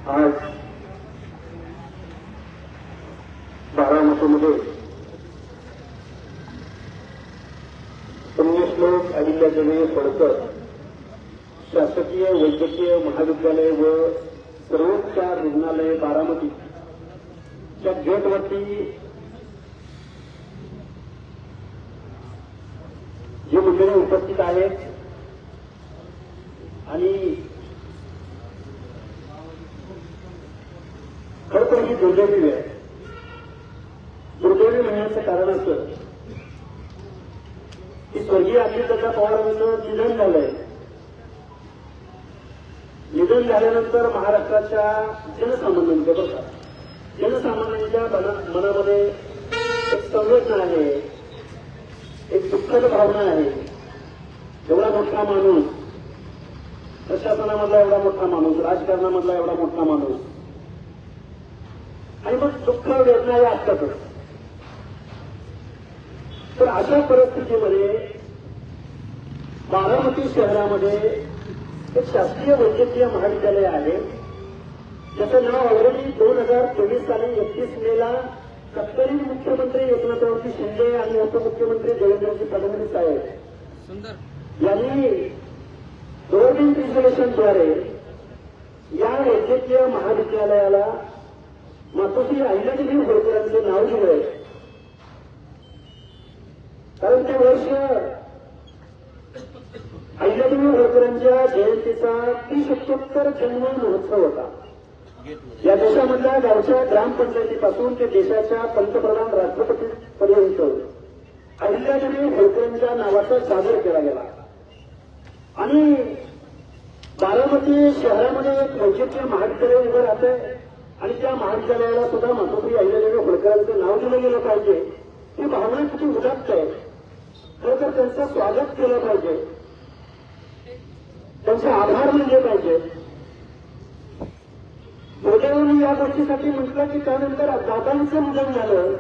आज बारामतीमध्ये पुण्यश्लोक अहिल्यादेवी होळकर शासकीय वैद्यकीय महाविद्यालय व सर्वोपचार रुग्णालय बारामतीच्या गेटवरती जे मंडळी उपस्थित आहेत आणि खरंतर ही दुर्दैवी वेळ आहे. दुर्दैवी म्हणण्याचं कारण असं की स्वर्गीय अजितदादा पवारांचं निधन झालंय. निधन झाल्यानंतर महाराष्ट्राच्या जनसामान्यांच्या मनामध्ये एक संवेदना आहे, एक दुःखद भावना आहे. एवढा मोठा माणूस, प्रशासनामधला एवढा मोठा माणूस, राजकारणामधला एवढा मोठा माणूस, आणि मग दुःख वेदना या असतातच. तर अशा परिस्थितीमध्ये बारामती शहरामध्ये एक शासकीय वैद्यकीय महाविद्यालय आहे, ज्याचं नाव ऑलरेडी 2024 साली 31 मेला तत्कालीन मुख्यमंत्री एकनाथरावजी शिंदे आणि उपमुख्यमंत्री देवेंद्रजी फडणवीस साहेब यांनी गव्हर्नमेंट रिझोल्युशनद्वारे या वैद्यकीय महाविद्यालयाला मातोश्री अहिल्यादेवी होळकरांचे नाव दिलंय. कारण ते वर्ष अहिल्यादेवी होळकरांच्या जयंतीचा 30ोत्तर जन्म महोत्सव होता. या देशामधल्या गावच्या ग्रामपंचायतीपासून ते देशाच्या पंतप्रधान राष्ट्रपतीपर्यंत अहिल्यादेवी होळकरांच्या नावाचा सादर केला गेला. आणि बारामती शहरामध्ये एक वैद्यकीय महाविद्यालय उभं राहतंय आणि त्या महाविद्यालयाला सुद्धा मातोश्री अहिल्यादेवी होळकरांचं नाव दिलं गेलं पाहिजे. ही भावना किती उदात्त आहे. खरं तर त्यांचं स्वागत केलं पाहिजे, त्यांचे आभार मानले पाहिजे. दुर्दैवाने या गोष्टीसाठी म्हटलं की त्यानंतर दादांचं निधन झालं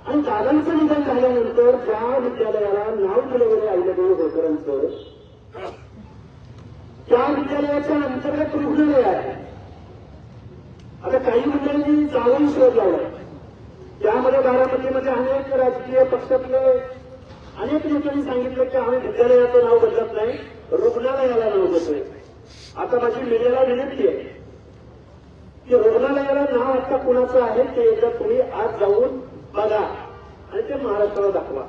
आणि दादांचं निधन झाल्यानंतर ज्या विद्यालयाला नाव दिलं गेलं अहिल्यादेवी होळकरांचं, त्या विद्यालयाच्या अंतर्गत रुग्णालय आहे. आता काही मंडळींनी जाऊन शोध लावला. त्यामध्ये बारामतीमध्ये अनेक राजकीय पक्षातले अनेक नेत्यांनी सांगितलं की आम्ही विद्यालयाचं नाव बदलत नाही, रुग्णालयाला नाव देतोय. आता माझी मीडियाला विनंती आहे की रुग्णालयाला नाव आता कुणाचं आहे ते एकदा तुम्ही आज जाऊन बघा आणि ते महाराष्ट्राला दाखवा.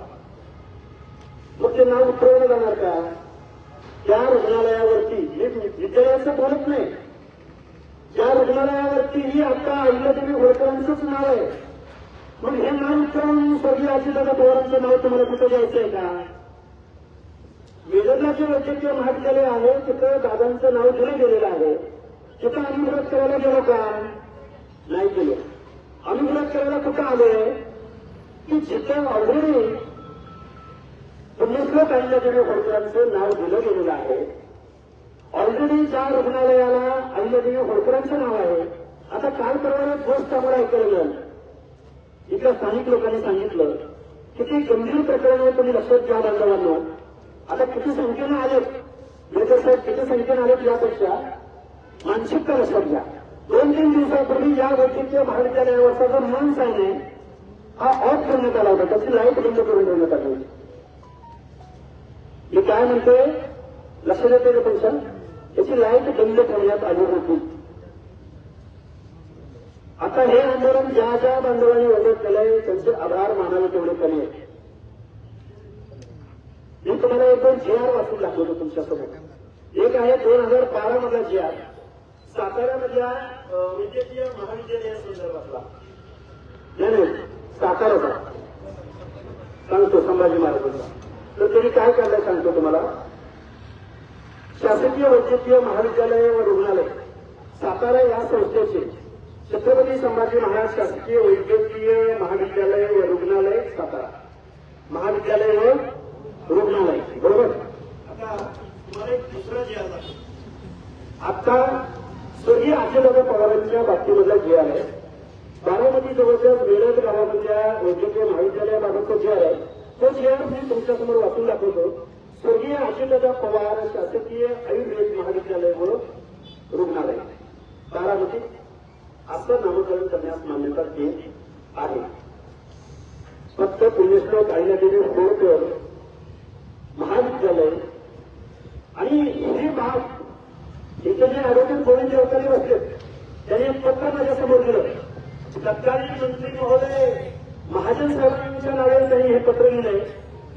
मग ते नाव उतरवलं जाणार का? त्या रुग्णालयावरती, मी विद्यालयाचं बोलत नाही, त्या रुग्णालयावरतीही आता अहिल्यादेवी होळकरांचंच नाव आहे. मग हे नाव उतरवून स्वर्गीय अजितदादा पवारांचं नाव तुम्हाला कुठं द्यायचंय का? वेळेला जे वैद्यकीय महाविद्यालय आहे तिथं दादांचं नाव दिलं गेलेलं आहे. तिथं आम्ही विरोध करायला गेलो का? नाही गेलो. आम्ही विरोध करायला कुठं आलोय की जिथं ऑलरेडी पुण्यश्लोक अहिल्यादेवी होळकरांचं नाव दिलं गेलेलं आहे, ऑलरेडी ज्या रुग्णालयाला अहिल्यादेवी होळकरांचं नाव आहे. आता काल परवा एक गोष्ट आम्हाला ऐकायला मिळाली. इथल्या स्थानिक लोकांनी सांगितलं किती गंभीर प्रकरण आहे, तुम्ही लक्षात घ्या बांधवांनो. आता किती संख्येनं आलेत, मेजर साहेब किती संख्येनं आलेत यापेक्षा मानसिकता लक्षात घ्या. 2-3 दिवसापूर्वी या वैद्यकीय महाविद्यालयावरचा जो माणूस आहे हा ऑफ ठेवण्यात आला होता, त्याची लाईट बंद करून ठेवण्यात आली होती. मी काय म्हणते लक्षात येते का तुमच्या? त्याची लाईट बंद ठेवण्यात आली होती. आता हे आंदोलन ज्या ज्या बांधवांनी वगैरे केलंय त्यांचे आभार मानावे तेवढे कमी आहेत. मी तुम्हाला एक 2 GR वाचून दाखवतो तुमच्यासमोर. एक आहे 2012 मधला GR, साताऱ्यामधल्या वैद्यकीय महाविद्यालयासंदर्भातला. नाही साताराचा सांगतो, संभाजी महाराजांचा. तर त्यांनी काय काढलंय सांगतो तुम्हाला. शासकीय वैद्यकीय महाविद्यालय व रुग्णालय सातारा या संस्थेचे छत्रपती संभाजी महाराज शासकीय वैद्यकीय महाविद्यालय व रुग्णालय सातारा, महाविद्यालय व रुग्णालय, बरोबर. आता तुम्हाला एक दुसरा GR दाखवतो. आता स्वर्गीय अजितदादा पवारांच्या बाबतीमधला GR आहे. बारामती जवळच्या वेळेत गावामधल्या वैद्यकीय महाविद्यालयाबाबतचा GR आहे. तो GR मी तुमच्यासमोर वाचून दाखवतो. स्वर्गीय अजितदादा पवार शासकीय आयुर्वेद महाविद्यालय व रुग्णालय बारामती संकल्पना आहे. फक्त पुण्यश्लोक अहिल्यादेवी होळकर महाविद्यालय आणि हे भाग इथे जे ऍडव्होकेट गोविंद देवताने बसले त्यांनी एक पत्र माझ्यासमोर दिलं. तत्कालीन मंत्री महोदय महाजन साहेबांच्या नावाने त्यांनी हे पत्र लिहिलंय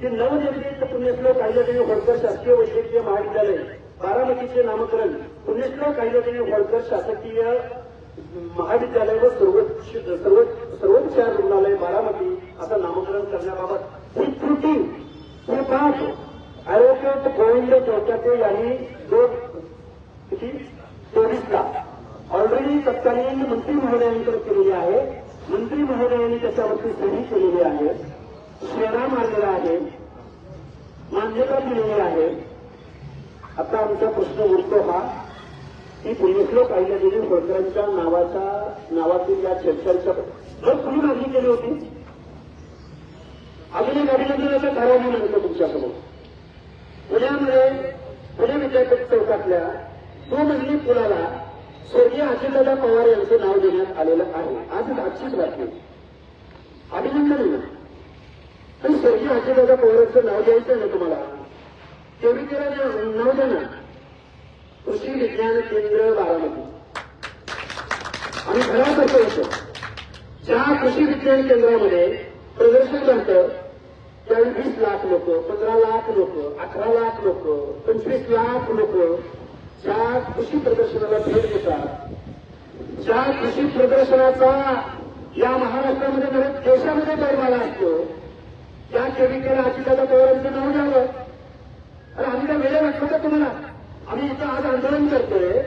की नवनिर्मित पुण्यश्लोक अहिल्यादेवी होळकर शासकीय वैद्यकीय महाविद्यालय बारामतीचे नामकरण पुण्यश्लोक अहिल्यादेवी होळकर शासकीय महाविद्यालय व सर्वोपचार रुग्णालय बारामती असं नामकरण करण्याबाबत ही त्रुटी हे पाठ ऍडव्होकेट गोविंद चौकाते यांनी 24ला ऑलरेडी तत्कालीन मंत्री महोदयांकडे केलेली आहे. मंत्री महोदयांनी त्याच्यावरती सही केलेली आहे, शेरा मारलेला आहे, मान्यता दिलेली आहे. आता आमचा प्रश्न उरतो हा की पुण्यश्लोक अहिल्यादेवी होळकरांच्या नावातील या चर्चांच्या जर तुम्ही मागणी केली होती. अजून एक अभिनंदनाचा ठराव मी म्हणतो तुमच्यासमोर. पुणे विद्यापीठ चौकातल्या 2 मजली पुलाला स्वर्गीय अजितदादा पवार यांचं नाव देण्यात आलेलं आहे. आजच आजचीच बातमी. अभिनंदन. आणि स्वर्गीय अजितदादा पवारांचं नाव द्यायचं ना तुम्हाला, केविकेला नाव द्या ना, कृषी विज्ञान केंद्र बारामती. आणि घरासारखं होतं. ज्या कृषी विज्ञान केंद्रामध्ये प्रदर्शन घडतं त्यावेळी 20 लाख लोक, 15 लाख लोक, 18 लाख लोक, 25 लाख लोक ज्या कृषी प्रदर्शनाला भेट देतात, ज्या कृषी प्रदर्शनाचा या महाराष्ट्रामध्ये नव्हे देशामध्ये दरबारा असतो, त्या केविकेला अजितदादा पवारांचं नाव द्यावं. अरे आम्ही काय वेळ वाटतो का तुम्हाला? आम्ही इथं आज आंदोलन करतोय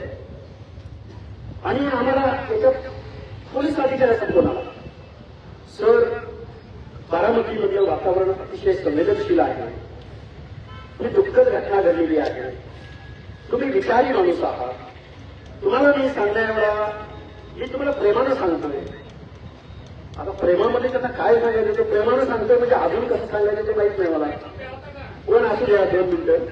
आणि आम्हाला याच्यात पोलीस अधिकाऱ्याचा फोन आला. सर, बारामतीमधलं वातावरण अतिशय संवेदनशील आहे, ही दुःखद घटना घडलेली आहे, तुम्ही विचारी माणूस आहात, तुम्हाला मी सांगण्याएवढा मी तुम्हाला प्रेमानं सांगतोय. आता प्रेमामध्ये त्यांना काय सांगायचं, तो प्रेमानं सांगतोय म्हणजे अजून कसं सांगायचं ते माहित नाही मला. कोण असू द्या 2 मिनिटं.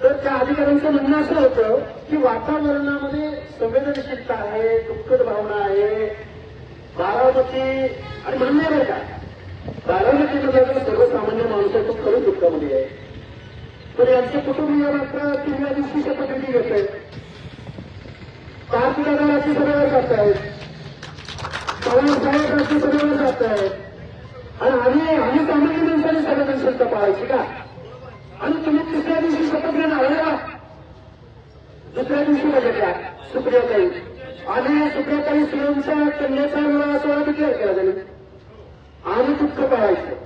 तर त्या अधिकाऱ्यांचं म्हणणं असं होतं की वातावरणामध्ये संवेदनशीलता आहे, दुःखद भावना आहे. बारामती आणि म्हणून नाही बरं का, बारामतीमध्ये सर्वसामान्य माणूस आहे तो खरंच दुःखामध्ये आहे. तर यांचे कुटुंबीय मात्र 3व्या दिवशी शपथविधी घेत आहेत, 5 राज्यसभेवर जात आहेत, 4 राज्यसभेवर जात आहेत. आणि आम्ही सामान्य माणसाने संवेदनशीलता पाळायची का? आणि तुम्ही 3ऱ्या दिवशी शपथ घेणार आहे, 2ऱ्या दिवशी बघितला सुप्रियाताई आणि सुप्रियाताई सुरेंच्या कन्याचा विवाह सोहळा डिक्लेअर केला जाईल आणि दुःख पाळायचं.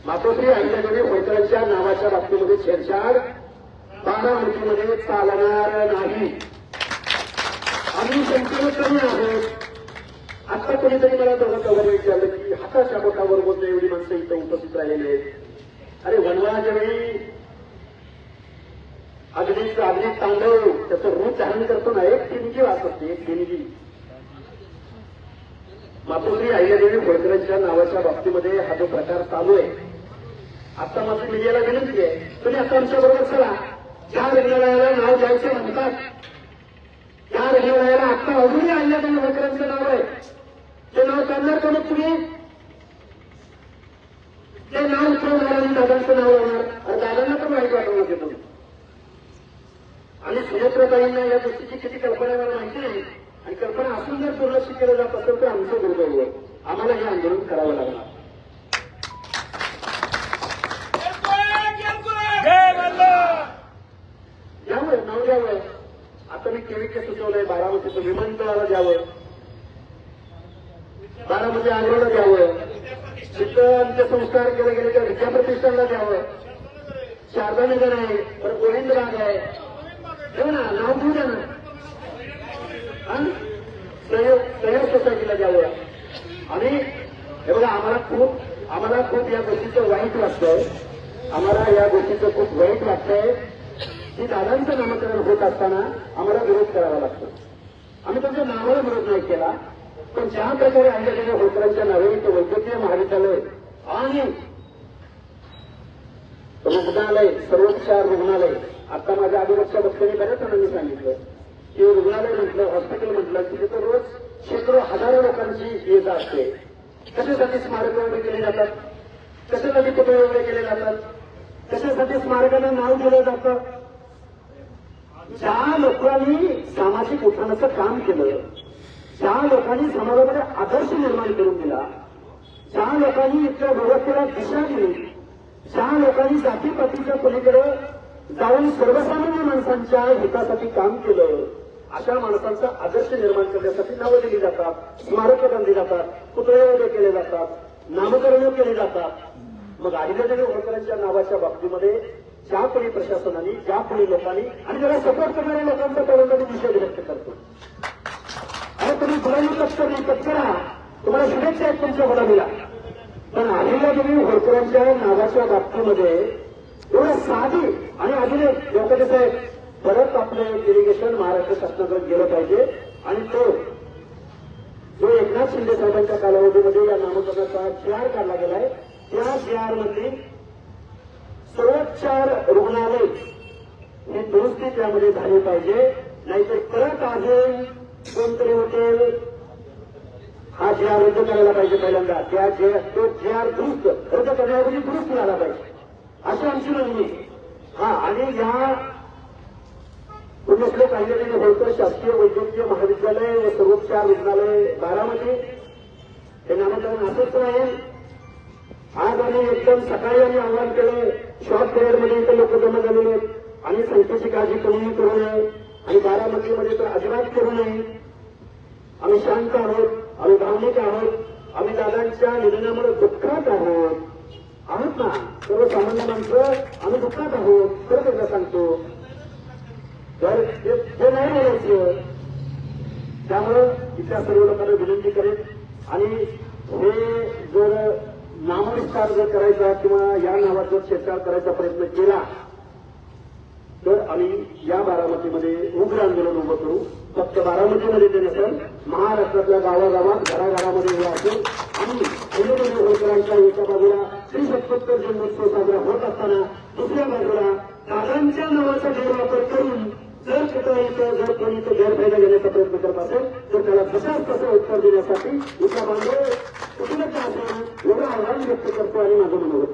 मातोश्री अहिल्यादेवी होळकरांच्या नावाच्या बाबतीमध्ये छेडछाड बारामतीमध्ये चालणार नाही. आम्ही संपूर्ण कमी आहोत. आता कोणीतरी मला दोघं विचारलं की हाताच्या बोटावर बोलतो एवढी माणसं इथं उपस्थित राहिलेली आहेत. अरे वनवाच्या वेळी अग्नीत तांदळ त्याचं रूप धारण करतो ना, एक देणगी वाच असते, एक देणगी. मातोश्री अहिल्यादेवी होळकरांच्या नावाच्या बाबतीमध्ये हा जो प्रकार चालू आहे, आता माझी मीडियाला विनंती आहे, तुम्ही आता आमच्या बरोबर चला. ज्या रुग्णालयाला नाव द्यायचं म्हणतात त्या रुग्णालयाला आता अजूनही अहिल्यादेवी होळकरांचं नाव आहे, ते नाव काढणार का मग तुम्ही? ते नाव उतरवणार आणि दादांचं नाव लावणार. आणि दादांना पण माहिती वाटवणार ते तुम्ही. आणि सुनेत्रताईंना या गोष्टीची किती कल्पना मला माहिती नाही. आणि कल्पना असून जर दुर्लक्ष केलं जात असेल तर आमचं दुर्दैव आहे. आम्हाला हे आंदोलन करावं लागणार. द्यावं, नाव द्यावं. आता मी केविके सुचवलंय बारामतीचं विमानतळाला द्यावं, बारामती आग्राला द्यावं, तिथं अंत्यसंस्कार केले गेले तर विद्याप्रतिष्ठानला द्यावं, शारदानगर आहे, तर गोविंद बाग आहे, देऊ ना, नाव देऊ द्या ना. सहयोग सोसायटीला द्यावं. आणि हे बघा आम्हाला खूप या गोष्टीचं वाईट वाटतंय, आम्हाला या गोष्टीचं खूप वाईट वाटतंय की दादांचं नामकरण होत असताना आम्हाला विरोध करावा लागतो. आम्ही तुमच्या नावाला विरोध नाही केला, पण ज्या प्रकारे अहिल्यादेवी होळकरांच्या नावे ते वैद्यकीय महाविद्यालय आणि रुग्णालय, सर्वोपचार रुग्णालय, आता माझ्या आदिवासीच्या वक्त्यांनी बऱ्याच जणांनी सांगितलं की रुग्णालय म्हटलं, हॉस्पिटल म्हटलं की तिथं रोज शेकडो हजारो लोकांची ये जा असते. कशासाठी स्मारक उभे केले जातात, कशासाठी पुतळे उभे केले जातात, कशासाठी स्मारकांना नाव दिलं जातं. ज्या लोकांनी सामाजिक उत्थानाचं काम केलं, ज्या लोकांनी समाजामध्ये आदर्श निर्माण करून दिला, ज्या लोकांनी इथल्या व्यवस्थेला दिशा दिली, ज्या लोकांनी जातीपातीच्या पलीकडे जाऊन सर्वसामान्य माणसांच्या हितासाठी काम केलं, अशा माणसांचा आदर्श निर्माण करण्यासाठी नावं दिली जातात, स्मारकं बांधली जातात, पुतळे उभे केले जातात, नामकरण केली जातात. मग अहिल्यादेवी होळकरांच्या नावाच्या बाबतीमध्ये ज्या कोणी प्रशासनाने, ज्या कोणी लोकांनी आणि त्याला सपोर्ट करणाऱ्या लोकांचा पहिल्यांदा निषेध व्यक्त करतो. अरे तुम्ही गुलामी करा, तुम्हाला शुभेच्छा आहेत तुमच्या गुलामीला. पण अहिल्यादेवी होळकरांच्या नावाच्या बाबतीमध्ये एवढं साधी आणि अजून एक लोकांचे साहेब, परत आपलं डेलिगेशन महाराष्ट्र शासनाकडे गेलं पाहिजे आणि तो जो एकनाथ शिंदे साहेबांच्या कालावधीमध्ये या नामकरणाचा जी.आर. काढला गेलाय, त्या जी.आर. मध्ये सर्वोपचार रुग्णालय ही दुरुस्ती त्यामध्ये झाली पाहिजे. नाहीतर परत अजून कोणतरी हॉटेल हा जी.आर. रद्द करायला पाहिजे. पहिल्यांदा तो जी.आर. दुरुस्त रद्द करण्याऐवजी दुरुस्त झाला पाहिजे, अशी आमची मागणी. हा, आणि या पुण्यश्लोक अहिल्यादेवी होळकर शासकीय वैद्यकीय महाविद्यालय व सर्वोपचार रुग्णालय बारामती हे नामकरण असंच राहील. आज आम्ही एकदम सकाळी आम्ही आव्हान केलं, शॉर्ट पिरियडमध्ये इथे लोक जमा झालेले आहेत आणि संख्येची काळजी कोणीही करू नये आणि बारामतीमध्ये तर अजिबात करू नये. आम्ही शांत आहोत, आम्ही भावनिक आहोत, आम्ही दादांच्या निधनामुळे दुःखात आहोत ना, सर्वसामान्य माणसं आम्ही दुःखात आहोत, खरं एकदा सांगतो. तर ते नाही बोलायचं. त्यामुळं इथल्या सर्व लोकांना विनंती करेन आणि हे जर नामविस्तार जर करायचा किंवा या नावाचा छेडछाड करायचा प्रयत्न केला तर आम्ही या बारामतीमध्ये उग्र आंदोलन उभं करू. फक्त बारामतीमध्ये ते नसेल, महाराष्ट्रातल्या गावागावात घराघरामध्ये हे असेल. आणि अहिल्यादेवी होळकरांच्या एका बाजूला 377 जन्मोत्सव साजरा होत असताना दुसऱ्या बाजूला दादांच्या नावाचा गैरवापर करून जर जर कोणी तो गैरफायदा घेण्याचा प्रयत्न करत असेल तर त्याला तसंच तसं उत्तर देण्यासाठी इथला बांधव उपलब्ध असेल एवढं आव्हान व्यक्त करतो आणि माझं मनोगत